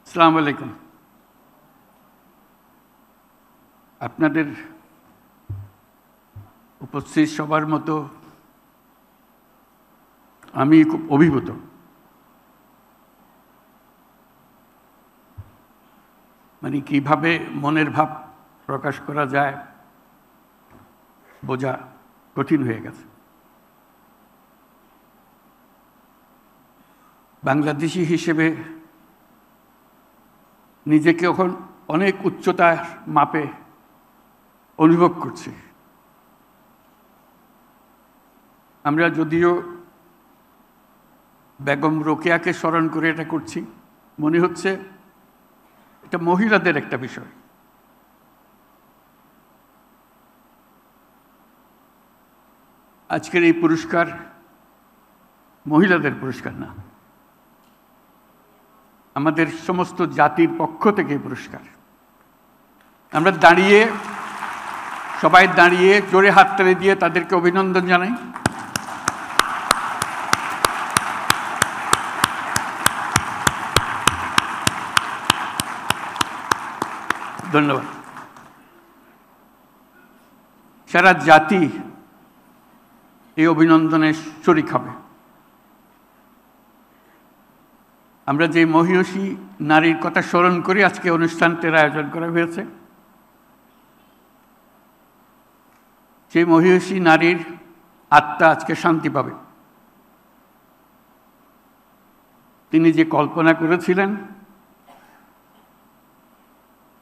আসসালামু আলাইকুম। আপনাদের উপস্থিত সবার মতো আমি খুব অভিভূত। মানে কিভাবে মনের ভাব প্রকাশ করা যায় বোঝা কঠিন হয়ে গেছে। বাংলাদেশি হিসেবে নিজেকে এখন অনেক উচ্চতার মাপে অনুভব করছি। আমরা যদিও বেগম রোকেয়াকে স্মরণ করে এটা করছি, মনে হচ্ছে এটা মহিলাদের একটা বিষয়। আজকের এই পুরস্কার মহিলাদের পুরস্কার না, আমাদের সমস্ত জাতির পক্ষ থেকে এই পুরস্কার। আমরা সবাই দাঁড়িয়ে জোরে হাততালি দিয়ে তাদেরকে অভিনন্দন জানাই। ধন্যবাদ। সারা জাতি এই অভিনন্দনে শরীক হবে। আমরা যে মহিয়সী নারীর কথা স্মরণ করে আজকে অনুষ্ঠানটির আয়োজন করা হয়েছে, সেই মহিয়সী নারীর আত্মা আজকে শান্তি পাবে। তিনি যে কল্পনা করেছিলেন,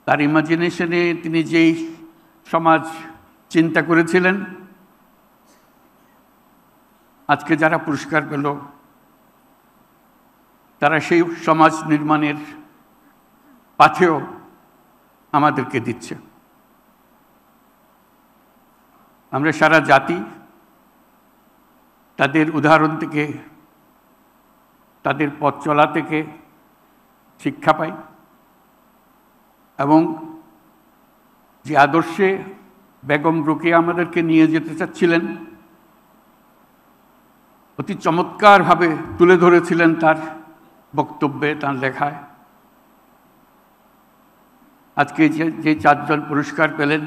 তার ইমাজিনেশনে তিনি যেই সমাজ চিন্তা করেছিলেন, আজকে যারা পুরস্কার পেল তারা সেই সমাজ নির্মাণের পাথেও আমাদেরকে দিচ্ছে। আমরা সারা জাতি তাদের উদাহরণ থেকে, তাদের পথ চলা থেকে শিক্ষা পাই এবং যে আদর্শে বেগম রোকেয়া আমাদেরকে নিয়ে যেতে চাচ্ছিলেন, অতি চমৎকারভাবে তুলে ধরেছিলেন তার বক্তব্যে, তার লেখায়। আজকে যে চারজন পুরস্কার পেলেন,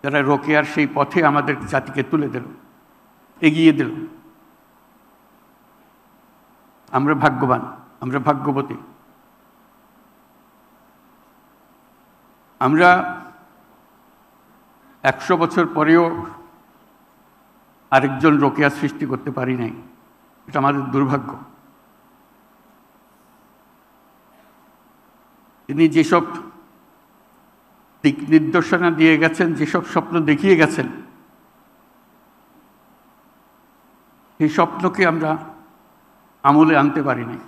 যারা রোকেয়ার সেই পথে আমাদের জাতিকে তুলে দিল, এগিয়ে দিল, আমরা ভাগ্যবান, আমরা ভাগ্যবতী। আমরা 100 বছর পরেও আরেকজন রোকেয়া সৃষ্টি করতে পারি নাই, এটা আমাদের দুর্ভাগ্য। তিনি যেসব দিক নির্দেশনা দিয়ে গেছেন, যেসব স্বপ্ন দেখিয়ে গেছেন, সেই স্বপ্নকে আমরা আমলে আনতে পারি নাই।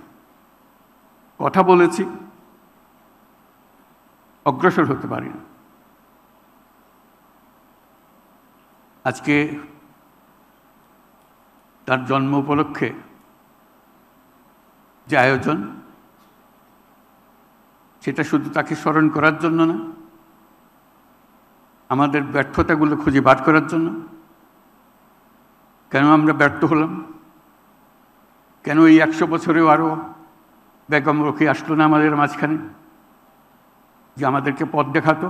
কথা বলেছি, অগ্রসর হতে পারি না। আজকে তার জন্ম উপলক্ষে যে আয়োজন, সেটা শুধু তাকে স্মরণ করার জন্য না, আমাদের ব্যর্থতাগুলো খুঁজে বার করার জন্য। কেন আমরা ব্যর্থ হলাম? কেন এই 100 বছরেও আরও বেগম রোকেয়া আসলো না আমাদের মাঝখানে, যে আমাদেরকে পথ দেখাতো,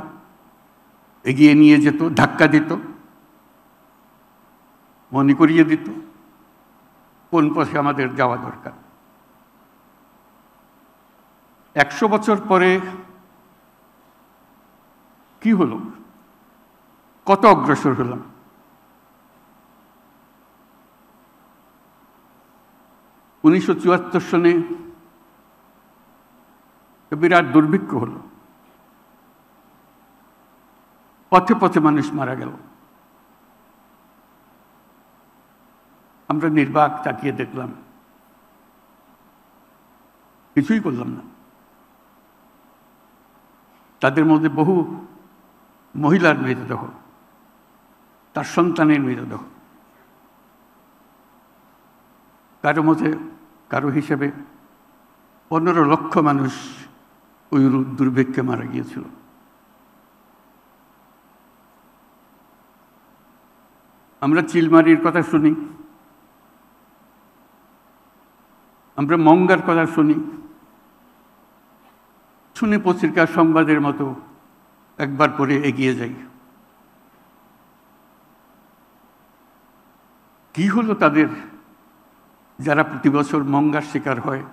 এগিয়ে নিয়ে যেত, ধাক্কা দিত, মনে করিয়ে দিত কোন পথে আমাদের যাওয়া দরকার। 100 বছর পরে কি হলো? কত অগ্রসর হলাম? উনিশশো 1974 সনে বিরাট দুর্ভিক্ষ হলো, পথে পথে মানুষ মারা গেল। আমরা নির্বাক তাকিয়ে দেখলাম, কিছুই করলাম না। তাদের মধ্যে বহু মহিলার মৃতদেহ, তার সন্তানের মৃতদেহ। কারো হিসেবে 15 লক্ষ মানুষ ওই দুর্ভিক্ষে মারা গিয়েছিল। আমরা চিলমারির কথা শুনি, আমরা মঙ্গার কথা শুনি, শুনে পত্রিকার সংবাদের মতো একবার পরে এগিয়ে যাই। কি হলো তাদের, যারা প্রতি বছর মঙ্গার শিকার হয়,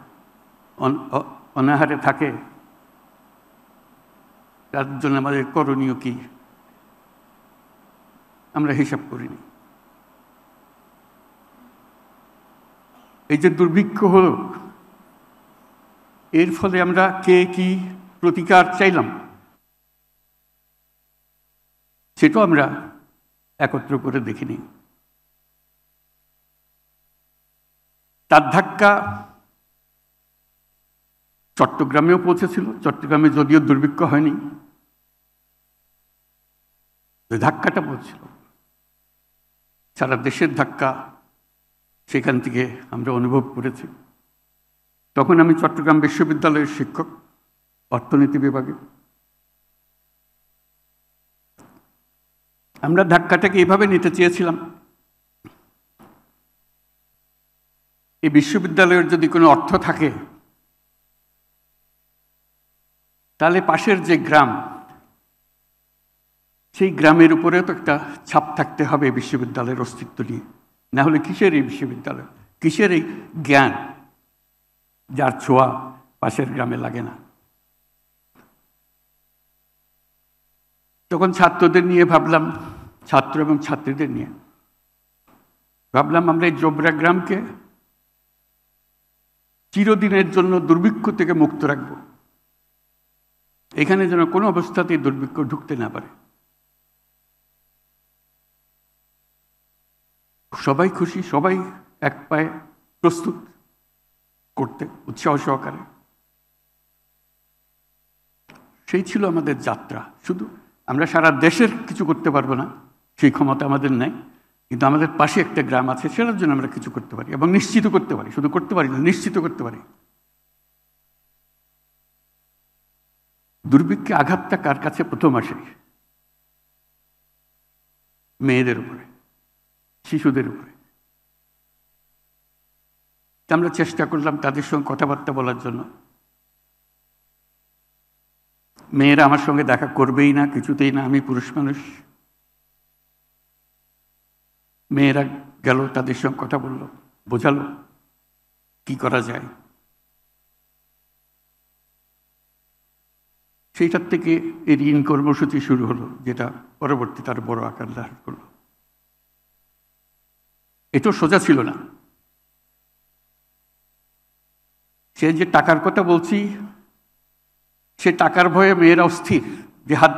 অনাহারে থাকে, তার জন্য আমাদের করণীয় কি আমরা হিসাব করিনি। এই যে দুর্ভিক্ষ হলো, এর ফলে আমরা কে কি প্রতিকার চাইলাম সেটাও আমরা একত্র করে দেখিনি। তার ধাক্কা চট্টগ্রামেও পৌঁছেছিল। চট্টগ্রামে যদিও দুর্ভিক্ষ হয়নি, ধাক্কাটা পৌঁছেছিল। সারা দেশের ধাক্কা সেখান থেকে আমরা অনুভব করেছি। তখন আমি চট্টগ্রাম বিশ্ববিদ্যালয়ের শিক্ষক, অর্থনীতি বিভাগে। আমরা ধাক্কাটাকে এভাবে নিতে চেয়েছিলাম, এই বিশ্ববিদ্যালয়ের যদি কোনো অর্থ থাকে তাহলে পাশের যে গ্রাম, সেই গ্রামের উপরে তো একটা ছাপ থাকতে হবে বিশ্ববিদ্যালয়ের অস্তিত্ব নিয়ে। না হলে কিসের এই বিশ্ববিদ্যালয়, কিসের এই জ্ঞান যার ছোঁয়া পাশের গ্রামে লাগে না। তখন ছাত্রদের নিয়ে ভাবলাম, ছাত্র এবং ছাত্রীদের নিয়ে ভাবলাম, আমরা এই জোবরা গ্রামকে চিরদিনের জন্য দুর্ভিক্ষ থেকে মুক্ত রাখব। এখানে যেন কোনো অবস্থাতেই দুর্ভিক্ষ ঢুকতে না পারে। সবাই খুশি, সবাই এক পায়ে প্রস্তুত করতে উৎসাহ সহকারে। সেই ছিল আমাদের যাত্রা। শুধু আমরা সারা দেশের কিছু করতে পারবো না, সেই ক্ষমতা আমাদের নেই, কিন্তু আমাদের পাশে একটা গ্রাম আছে, সেটার জন্য আমরা কিছু করতে পারি এবং নিশ্চিত করতে পারি। শুধু করতে পারি না, নিশ্চিত করতে পারি। দুর্ভিক্ষে আঘাতটা কার কাছে প্রথম আসে? মেয়েদের উপরে, শিশুদের উপরে। আমরা চেষ্টা করলাম তাদের সঙ্গে কথাবার্তা বলার জন্য। মেয়েরা আমার সঙ্গে দেখা করবেই না, কিছুতেই না, আমি পুরুষ মানুষ। মেয়েরা গেল, তাদের সঙ্গে কথা বললো, বোঝালো কি করা যায়। সেইটার থেকে এই ঋণ কর্মসূচি শুরু হলো, যেটা পরবর্তী তার বড় আকার ধারণ করলো। এটাও সোজা ছিল না। সে যে টাকার কথা বলছি, সে টাকার ভয়ে মেয়েরা অস্থির, যে হাত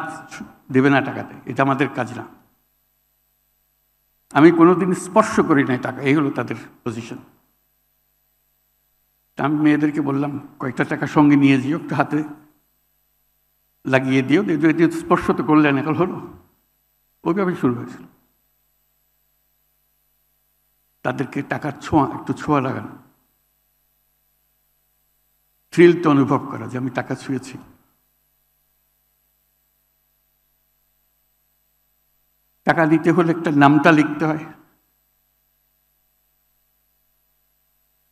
দেবে না টাকাতে, এটা আমাদের কাজ না। আমি কোনোদিন স্পর্শ করি নাই টাকা, এই হলো তাদের পজিশন। আমি মেয়েদেরকে বললাম, কয়েকটা টাকা সঙ্গে নিয়ে যেও, একটু হাতে লাগিয়ে দিও, স্পর্শ তো করলেন, এখন হলো। ওইভাবে শুরু হয়েছিল। তাদেরকে টাকার ছোঁয়া, একটু ছোঁয়া লাগানো, থ্রিলটা অনুভব করা যে আমি টাকা ছুঁয়েছি। টাকা দিতে হলে একটা নামটা লিখতে হয়,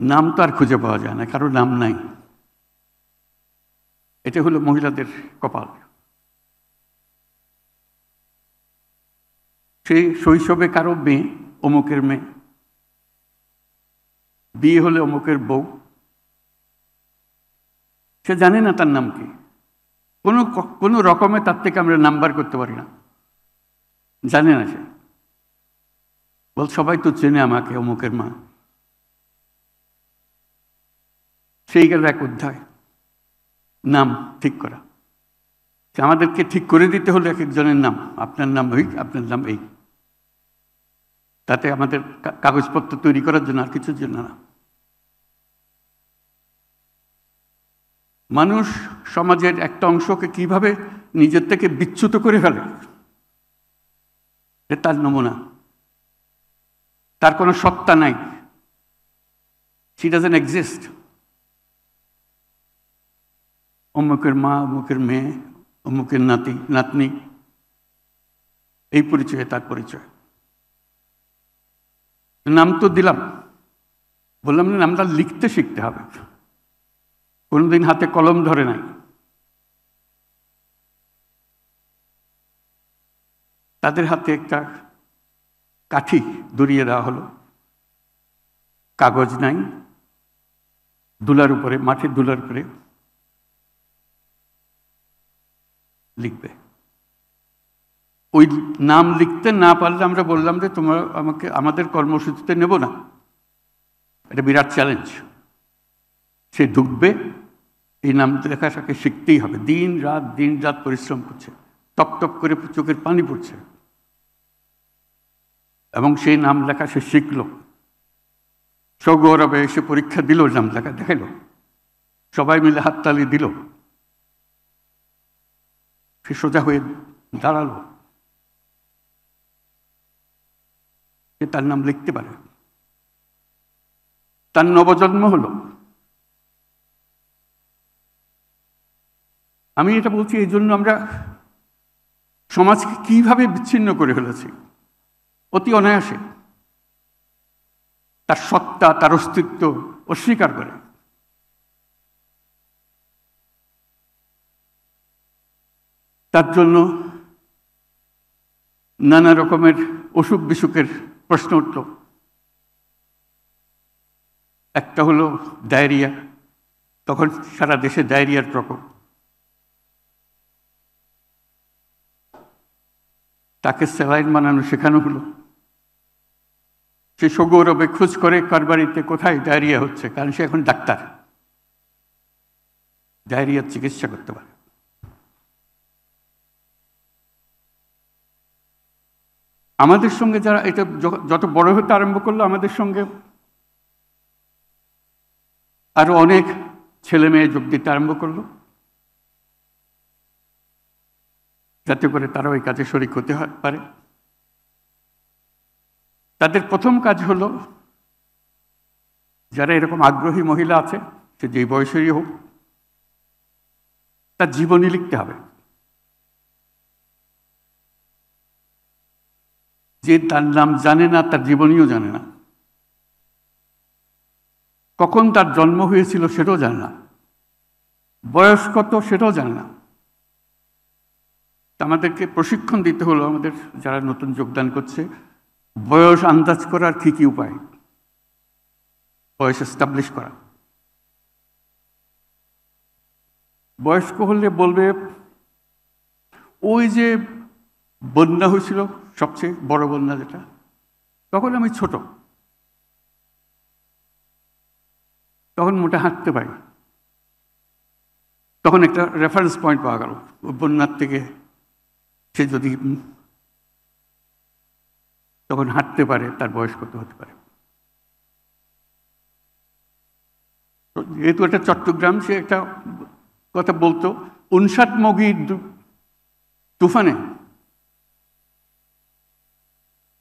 নাম তো আর খুঁজে পাওয়া যায় না, কারো নাম নাই। এটা হলো মহিলাদের কপাল। সেই শৈশবে কারো মেয়ে, অমুকের মেয়ে, বিয়ে হলে অমুকের বউ, সে জানে না তার নাম কি। কোনো রকমে তার থেকে আমরা নাম্বার করতে পারি না, জানে না সে। বল সবাই তো চেনে আমাকে, অমুকের মা। সেই গেল এক অধ্যায়, নাম ঠিক করা। আমাদেরকে ঠিক করে দিতে হলো এক একজনের নাম, আপনার নাম ওই, আপনার নাম এই। তাতে আমাদের কাগজপত্র তৈরি করার জন্য, আর কিছুর জন্য না। মানুষ সমাজের একটা অংশকে কিভাবে নিজের থেকে বিচ্যুত করে ফেলে, তার নমুনা। তার কোনো সত্তা নাই, she doesn't exist। অমুকের মা, অমুকের মেয়ে, অমুকের নাতি নাতনি, এই পরিচয়ে তার পরিচয়। নাম তো দিলাম, বললাম না, নামটা লিখতে শিখতে হবে। কোনোদিন হাতে কলম ধরে নাই, তাদের হাতে একটা কাঠি ধরিয়ে দেওয়া হলো, কাগজ নাই, দুলার উপরে, মাটির দুলার উপরে লিখবে। ওই নাম লিখতে না পারলে আমরা বললাম যে তোমরা আমাদের কর্মসূচিতে নেব না, এটা বিরাট চ্যালেঞ্জ। সে ঢুকবে, এই নাম লেখাটাকে শিখতেই হবে। দিন রাত পরিশ্রম করছে, টপ টপ করে চোখের পানি পড়ছে, এবং সেই নাম লেখা সে শিখল। সগৌরবে এসে পরীক্ষা দিল, নাম লেখা দেখাইল, সবাই মিলে হাততালি দিল, সে সোজা হয়ে দাঁড়ালো, সে তার নাম লিখতে পারে, তার নবজন্ম হলো। আমি এটা বলছি এই জন্য আমরা সমাজকে কিভাবে বিচ্ছিন্ন করে ফেলেছি অতি অনায়াসে, তার সত্তা, তার অস্তিত্ব অস্বীকার করে। তার জন্য নানা রকমের অসুখ বিসুখের প্রশ্ন উঠল। একটা হলো ডায়রিয়া, তখন সারা দেশে ডায়রিয়ার প্রকোপ। তাকে স্যালাইন বানানো শেখানো হলো। সে সগৌরবে খোঁজ করে কার বাড়িতে কোথায় ডায়রিয়া হচ্ছে, কারণ সে এখন ডাক্তার, ডায়রিয়ার চিকিৎসা করতে পারে। আমাদের সঙ্গে যারা এটা যত বড় হতে আরম্ভ করলো, আমাদের সঙ্গে আরো অনেক ছেলে মেয়ে যোগ দিতে আরম্ভ করলো, যাতে করে তারা ওই কাজে শরিক হতে পারে। তাদের প্রথম কাজ হলো, যারা এরকম আগ্রহী মহিলা আছে, সে যেই বয়সেরই হোক, তার জীবনী লিখতে হবে। যে তার নাম জানে না, তার জীবনীও জানে না, কখন তার জন্ম হয়েছিল সেটাও জানে না, বয়স কত সেটাও জানে না। আমাদেরকে প্রশিক্ষণ দিতে হলো, আমাদের যারা নতুন যোগদান করছে, বয়স আন্দাজ করার কি কি উপায়, বয়স এস্টাবলিশ করা। বয়স্ক হলে বলবে, ওই যে বন্যা হয়েছিল, সবচেয়ে বড় বন্যা যেটা, তখন আমি ছোট, তখন মোটা হাঁটতে পারি, তখন একটা রেফারেন্স পয়েন্ট পাওয়া গেল। বন্যার থেকে সে যদি তখন হাঁটতে পারে, তার বয়স কত হতে পারে। যেহেতু একটা চট্টগ্রাম, সে একটা কথা বলতো, 59 মগির তুফানে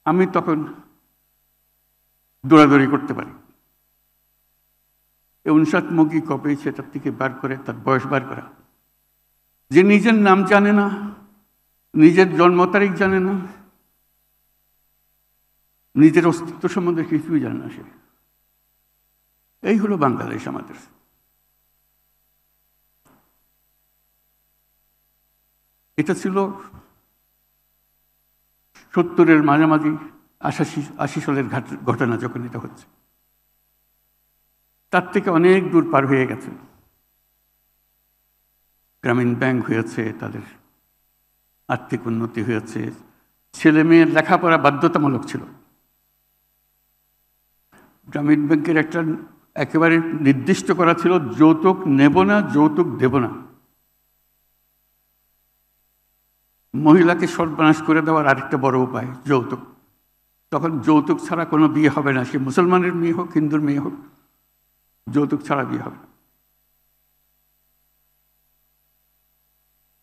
আমি তখন দৌড়াদৌড়ি করতে পারি। 59 মগি কবে, সেটার থেকে বার করে তার বয়স বার করা। যে নিজের নাম জানে না, নিজের জন্ম তারিখ জানে না, নিজের অস্তিত্ব সম্বন্ধে কিছুই জানে না, সে এই হলো বাংলাদেশ আমাদের। এটা ছিল 70-এর মাঝামাঝি, 80 সালের ঘটনা যখন এটা হচ্ছে। তার থেকে অনেক দূর পার হয়ে গেছে। গ্রামীণ ব্যাংক হয়েছে, তাদের আর্থিক উন্নতি হয়েছে, ছেলে মেয়ের লেখাপড়া বাধ্যতামূলক ছিল। গ্রামীণ ব্যাংকের একটা একেবারে নির্দিষ্ট করা ছিল, যৌতুক নেব না, যৌতুক দেব না। মহিলাকে সর্বনাশ করে দেওয়ার আরেকটা বড় উপায় যৌতুক। তখন যৌতুক ছাড়া কোনো বিয়ে হবে না, সে মুসলমানের মেয়ে হোক, হিন্দুর মেয়ে হোক, যৌতুক ছাড়া বিয়ে হবে না।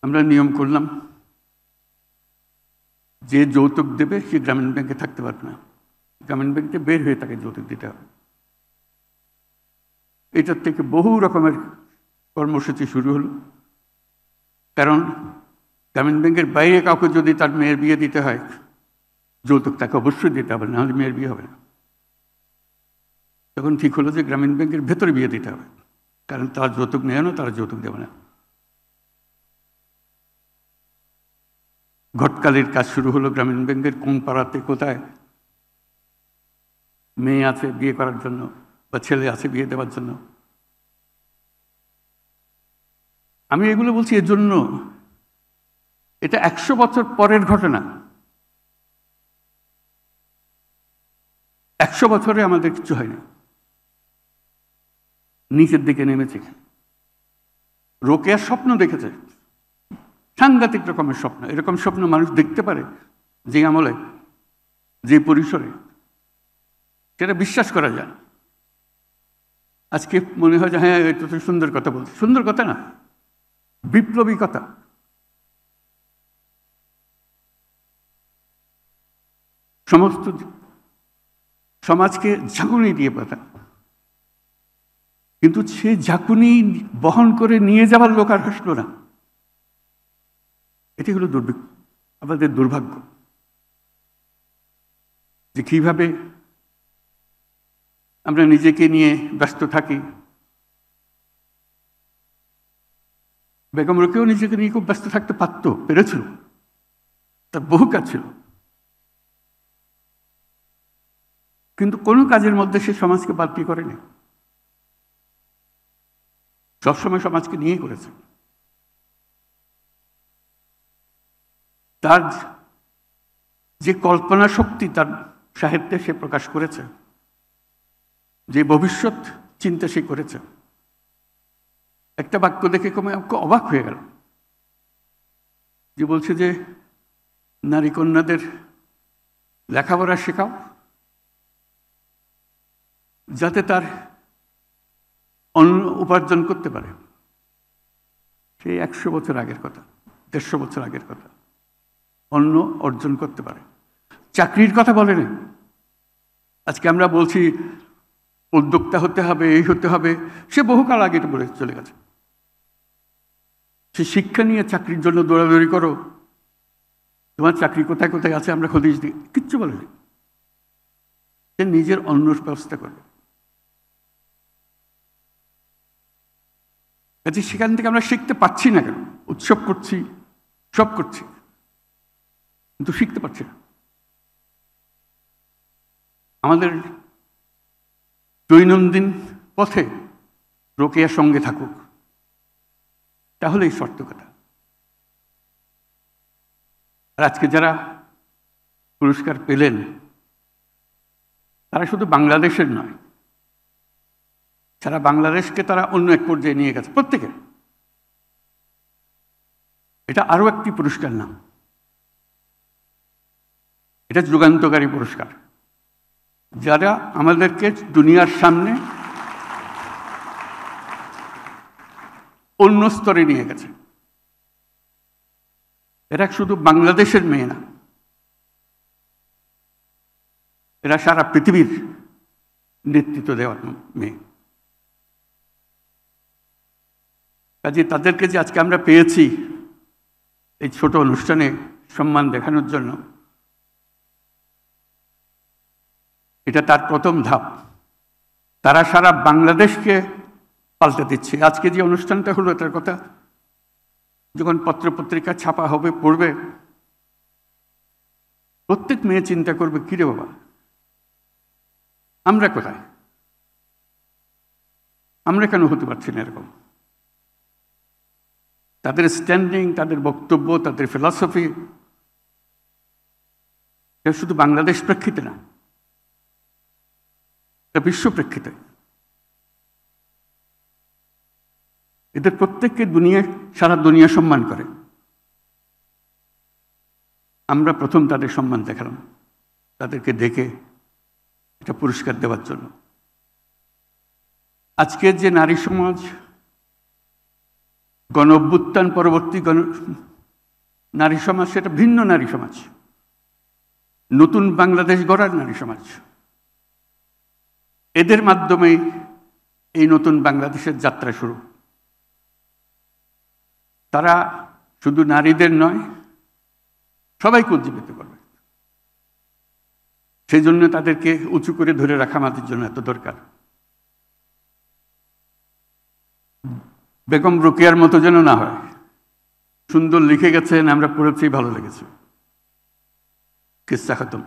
আমরা নিয়ম করলাম, যে যৌতুক দেবে সে গ্রামীণ ব্যাংকে থাকতে পারবে না, গ্রামীণ ব্যাংকে বের হয়ে তাকে যৌতুক দিতে হবে। এটার থেকে বহু রকমের কর্মসূচি শুরু হলো। কারণ গ্রামীণ ব্যাংকের বাইরে কাউকে যদি তার মেয়ের বিয়ে দিতে হয়, যৌতুক তাকে অবশ্যই দিতে হবে, নাহলে মেয়ের বিয়ে হবে না। তখন ঠিক হলো যে গ্রামীণ ব্যাংকের ভেতরে বিয়ে দিতে হবে, কারণ তারা যৌতুক নেয় না, তারা যৌতুক দেবে না। ঘটকালির কাজ শুরু হলো গ্রামীণ ব্যাংকের কোন পাড়াতে কোথায় মেয়ে আছে বিয়ে করার জন্য বা ছেলে আছে বিয়ে দেওয়ার জন্য। আমি এগুলো বলছি এজন্য, এটা 100 বছর পরের ঘটনা। 100 বছরে আমাদের কিছু হয়নি, নিচের দিকে নেমেছে। রোকেয়ার স্বপ্ন দেখেছে, সাংঘাতিক রকমের স্বপ্ন। এরকম স্বপ্ন মানুষ দেখতে পারে যে আমলে, যে পরিসরে, সেটা বিশ্বাস করা যায়। আজকে মনে হয় যে হ্যাঁ এটা তো সুন্দর কথা বলছে। সুন্দর কথা না, বিপ্লবী কথা। সমস্ত সমাজকে ঝাঁকুনি দিয়ে পাতা, কিন্তু সে ঝাঁকুনি বহন করে নিয়ে যাবার লোক আর আসলো না। এটি হলো আমাদের দুর্ভাগ্য, যে কিভাবে আমরা নিজেকে নিয়ে ব্যস্ত থাকি। বেগম রোকেয়াও নিজেকে নিয়ে খুব ব্যস্ত থাকতে পেরেছিল, তার বহু কাজ ছিল, কিন্তু কোনো কাজের মধ্যে সে সমাজকে বাদ করেনি। সবসময় সমাজকে নিয়ে করেছে। তার যে কল্পনা শক্তি তার সাহিত্যে সে প্রকাশ করেছে, যে ভবিষ্যৎ চিন্তা সে করেছে। একটা বাক্য দেখে আমাকে অবাক হয়ে গেল, যে বলছে যে নারী কন্যাদের লেখাপড়া শেখাও যাতে তার অন্ন উপার্জন করতে পারে। সেই 100 বছর আগের কথা, 150 বছর আগের কথা। অন্ন অর্জন করতে পারে, চাকরির কথা বলেনি। আজকে আমরা বলছি উদ্যোক্তা হতে হবে, এই হতে হবে, সে বহুকাল আগে এটা বলে চলে গেছে। সে শিক্ষা নিয়ে চাকরির জন্য দৌড়াদৌড়ি করো, তোমার চাকরি কোথায় কোথায় আছে আমরা খোঁজ দিই, কিচ্ছু বলেনি। সে নিজের অন্ন ব্যবস্থা করবে। কাজে সেখান থেকে আমরা শিখতে পারছি না কেন? উৎসব করছি, সব করছি, কিন্তু শিখতে পারছি না। আমাদের দৈনন্দিন পথে রোকেয়ার সঙ্গে থাকুক, তাহলে এই সত্য কথা। আর আজকে যারা পুরস্কার পেলেন তারা শুধু বাংলাদেশের নয়, সারা বাংলাদেশকে তারা অন্য এক পর্যায়ে নিয়ে গেছে প্রত্যেকে। এটা আরো একটি পুরস্কার না, এটা যুগান্তকারী পুরস্কার, যারা আমাদেরকে দুনিয়ার সামনে অন্য স্তরে নিয়ে গেছে। এরা শুধু বাংলাদেশের মেয়ে না, এরা সারা পৃথিবীর নেতৃত্ব দেওয়ার মেয়ে। কাজে তাদেরকে যে আজকে আমরা পেয়েছি এই ছোট অনুষ্ঠানে সম্মান দেখানোর জন্য, এটা তার প্রথম ধাপ। তারা সারা বাংলাদেশকে পাল্টে দিচ্ছে। আজকে যে অনুষ্ঠানটা হলো, এটার কথা যখন পত্রপত্রিকা ছাপা হবে, পড়বে, প্রত্যেক মেয়ে চিন্তা করবে, কিরে বাবা আমরা কোথায়, আমরা কেন হতে পারছি না এরকম। তাদের স্ট্যান্ডিং, তাদের বক্তব্য, তাদের ফিলসফি, এটা শুধু বাংলাদেশ প্রেক্ষিতে না, এটা বিশ্ব প্রেক্ষিতে। এদের প্রত্যেককে সারা দুনিয়া সম্মান করে। আমরা প্রথম তাদের সম্মান দেখালাম, তাদেরকে দেখে এটা পুরস্কার দেওয়ার জন্য। আজকের যে নারী সমাজ, গণ অভ্যুত্থান পরবর্তী নারী সমাজ, সেটা ভিন্ন নারী সমাজ, নতুন বাংলাদেশ গড়ার নারী সমাজ। এদের মাধ্যমেই এই নতুন বাংলাদেশের যাত্রা শুরু। তারা শুধু নারীদের নয়, সবাইকে উজ্জীবিত করবে। সেই জন্য তাদেরকে উঁচু করে ধরে রাখা আমাদের জন্য এত দরকার। বেগম রোকেয়ার মতো যেন না হয়। সুন্দর লিখে গেছেন, আমরা পড়েছি, ভালো লেগেছে। কিস্সা খতম।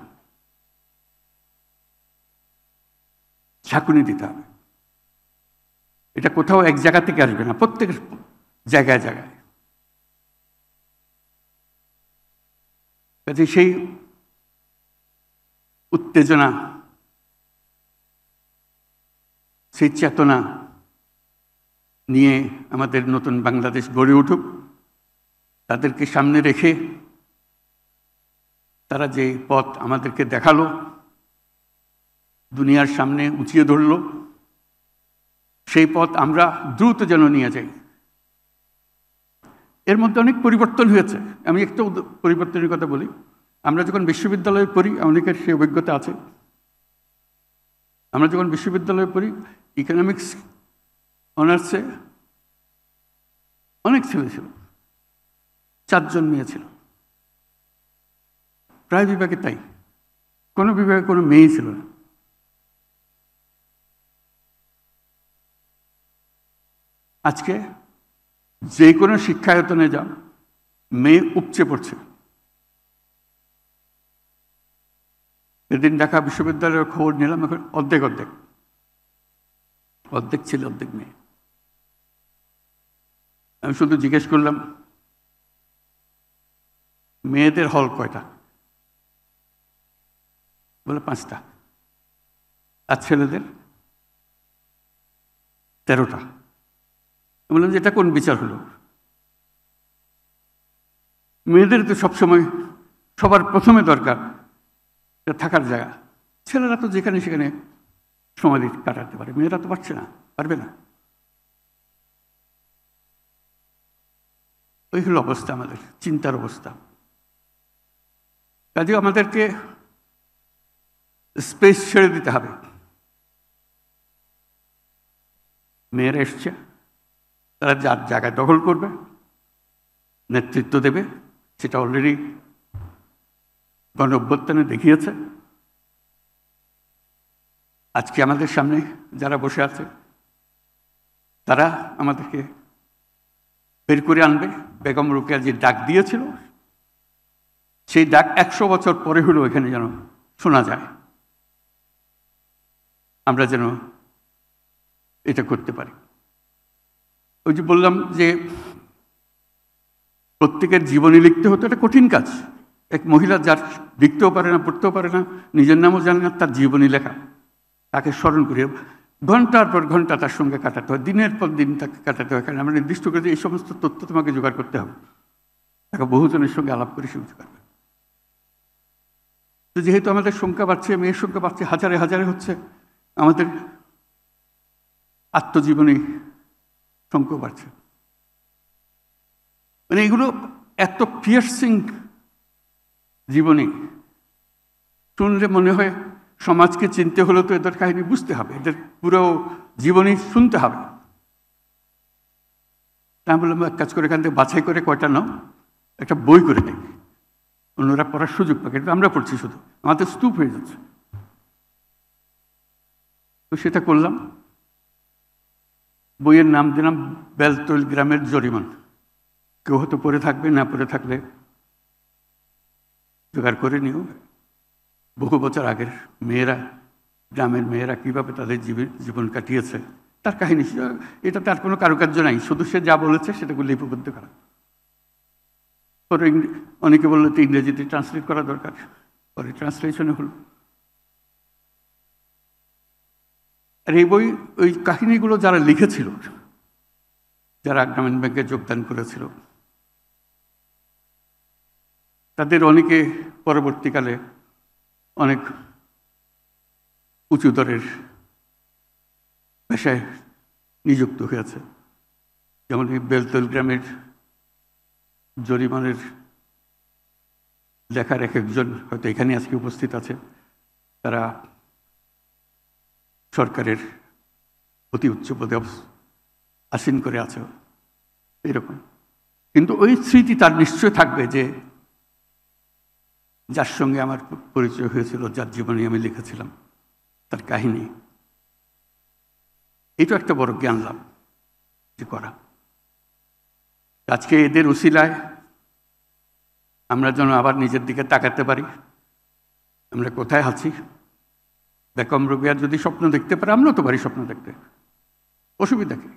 ঝাঁকুনি দিতে হবে। এটা কোথাও এক জায়গা থেকে আসবে না, প্রত্যেকের জায়গায় জায়গায়। কাজে সেই উত্তেজনা, সেই চেতনা নিয়ে আমাদের নতুন বাংলাদেশ গড়ে উঠুক। তাদেরকে সামনে রেখে তারা যে পথ আমাদেরকে দেখালো, দুনিয়ার সামনে উঁচিয়ে ধরল, সেই পথ আমরা দ্রুত যেন নিয়ে যাই। এর মধ্যে অনেক পরিবর্তন হয়েছে। আমি একটা পরিবর্তনের কথা বলি। আমরা যখন বিশ্ববিদ্যালয়ে পড়ি, অনেকের সেই অভিজ্ঞতা আছে, আমরা যখন বিশ্ববিদ্যালয়ে পড়ি, ইকোনমিক্স অনার্সে অনেক ছেলে ছিল, 4 জন মেয়ে ছিল। প্রায় বিভাগে তাই, কোনো বিভাগে কোনো মেয়েই ছিল না। আজকে যে কোনো শিক্ষায়তনে যাও, মেয়ে উপচে পড়ছে। এদিন ঢাকা বিশ্ববিদ্যালয়ের খবর নিলাম, এখন অর্ধেক অর্ধেক অর্ধেক ছিল, অর্ধেক মেয়ে। আমি শুধু জিজ্ঞেস করলাম, মেয়েদের হল কয়টা? বলে 5টা। আর ছেলেদের 13টা। বললাম যে এটা কোন বিচার হলো? মেয়েদের তো সবসময় সবার প্রথমে দরকার থাকার জায়গা। ছেলেরা তো যেখানে সেখানে সময় কাটাতে পারে, মেয়েরা তো পারছে না, পারবে না। ওই হলো অবস্থা, আমাদের চিন্তার অবস্থা। কাজে আমাদেরকে স্পেস ছেড়ে দিতে হবে। মেয়েরা এসছে, তারা যার জায়গায় দখল করবে, নেতৃত্ব দেবে, সেটা অলরেডি গণ অভ্যুত্থানে দেখিয়েছে। আজকে আমাদের সামনে যারা বসে আছে, তারা আমাদেরকে বের করে আনবে। বেগম রোকেয়া যে ডাক দিয়েছিল, সেই ডাক 100 বছর পরে হলেও এখানে যেন শোনা যায়, আমরা যেন এটা করতে পারি। ওই যে বললাম যে প্রত্যেকের জীবনী লিখতে হতো, এটা কঠিন কাজ। এক মহিলা যার লিখতেও পারে না, পড়তেও পারে না, নিজের নামও জানে না, তার জীবনী লেখা, তাকে স্মরণ করিয়ে ঘন্টার পর ঘন্টা তার সঙ্গে কাটাতে হয়, দিনের পর দিন তাকে কাটাতে হয়। কারণ আমরা নির্দিষ্ট করে এই সমস্ত তথ্য তোমাকে জোগাড় করতে হবে, তাকে বহুজনের সঙ্গে আলাপ করে সে বুঝতে পারবে। তো যেহেতু আমাদের সংখ্যা বাড়ছে, মেয়ের সংখ্যা বাড়ছে, হাজারে হাজারে হচ্ছে, আমাদের আত্মজীবনী সংখ্যা বাড়ছে। মানে এগুলো এত পিয়ার্সিং জীবনী, শুনলে মনে হয় সমাজকে চিনতে হলে তো এদের কাহিনী বুঝতে হবে, এদের পুরো জীবনী শুনতে হবে। আমি বললাম এক কাজ করে এখান থেকে বাছাই করে কয়টা নাও, একটা বই করে দেয়, অন্যরা পড়ার সুযোগ পায়। কিন্তু আমরা পড়ছি শুধু, আমাদের স্তূপ হয়ে যাচ্ছে। তো সেটা করলাম, বইয়ের নাম দিলাম বেলতল গ্রামের জরিমান। কেউ হয়তো পড়ে থাকবে, না পড়ে থাকলে জোগাড় করে নিও। বহু বছর আগের মেয়েরা, গ্রামের মেয়েরা কীভাবে তাদের জীবন কাটিয়েছে তার কাহিনী। এটা তার কোনো কারুকার্য নাই, শুধু সে যা বলেছে সেটাকে লিপিবদ্ধ করা। পরে অনেকে বললো তো ইংরেজিতে ট্রান্সলেট করা দরকার, পরে ট্রান্সলেশনে হলো। আর এই বই, ওই কাহিনীগুলো যারা লিখেছিল, যারা গ্রামীণ ব্যাংকে যোগদান করেছিল, তাদের অনেকে পরবর্তীকালে অনেক উঁচু দরের পেশায় নিযুক্ত হয়েছে। যেমন এই বেলতল গ্রামের জরিমানের লেখার এক একজন হয়তো এখানে আজকে উপস্থিত আছে, তারা সরকারের অতি উচ্চ পদে আসীন করে আছে এরকম। কিন্তু ওই স্মৃতি তার নিশ্চয় থাকবে যে যার সঙ্গে আমার পরিচয় হয়েছিল, যার জীবনে আমি লিখেছিলাম, তার কাহিনী। এটা একটা বড় জ্ঞান লাভ যে করা। আজকে এদের উসিলায় আমরা যেন আবার নিজের দিকে তাকাতে পারি, আমরা কোথায় আছি। বেগম রোকেয়া যদি স্বপ্ন দেখতে পারে, আমরাও তো পারি স্বপ্ন দেখতে, অসুবিধা কি?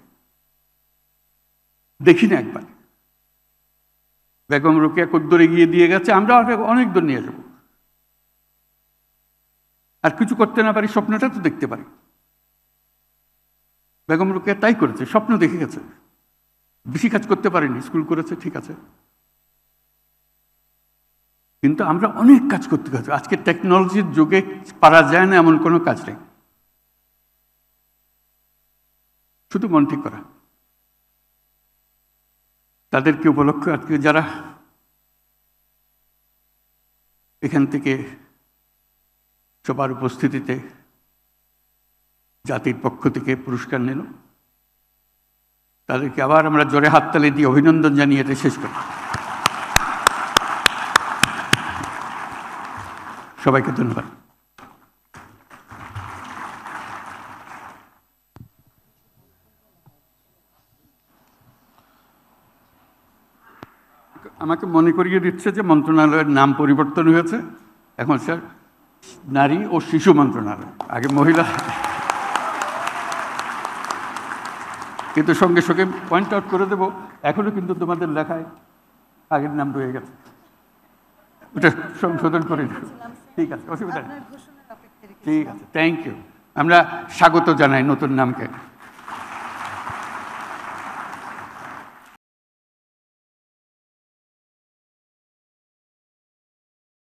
দেখি না একবার বেগম রোকেয়া কদ্দূর এগিয়ে দিয়ে গেছে, আমরা অনেক দূর নিয়ে যাব। আর কিছু করতে না পারি, স্বপ্নটা তো দেখতে পারি। বেগম রোকেয়া তাই করেছে, স্বপ্ন দেখে গেছে। বেশি কাজ করতে পারিনি, স্কুল করেছে ঠিক আছে, কিন্তু আমরা অনেক কাজ করতে গেছি। আজকে টেকনোলজির যুগে পারা যায় না এমন কোনো কাজ নেই, শুধু মন ঠিক করা। তাদেরকে উপলক্ষে আজকে যারা এখান থেকে সবার উপস্থিতিতে জাতির পক্ষ থেকে পুরস্কার নিল, তাদেরকে আবার আমরা জোরে হাততালি দিয়ে অভিনন্দন জানিয়ে এটা শেষ করি। সবাইকে ধন্যবাদ। আমাকে মনে করিয়ে দিচ্ছে যে মন্ত্রণালয়ের নাম পরিবর্তন হয়েছে, এখন স্যার নারী ও শিশু মন্ত্রণালয়, আগে মহিলা। কিন্তু সঙ্গে সঙ্গে পয়েন্ট আউট করে দেবো, এখনো কিন্তু তোমাদের লেখায় আগের নাম রয়ে গেছে, ওটা সংশোধন করে দেবো। ঠিক আছে, অসুবিধা নেই। ঠিক আছে, থ্যাংক ইউ। আমরা স্বাগত জানাই নতুন নামকে।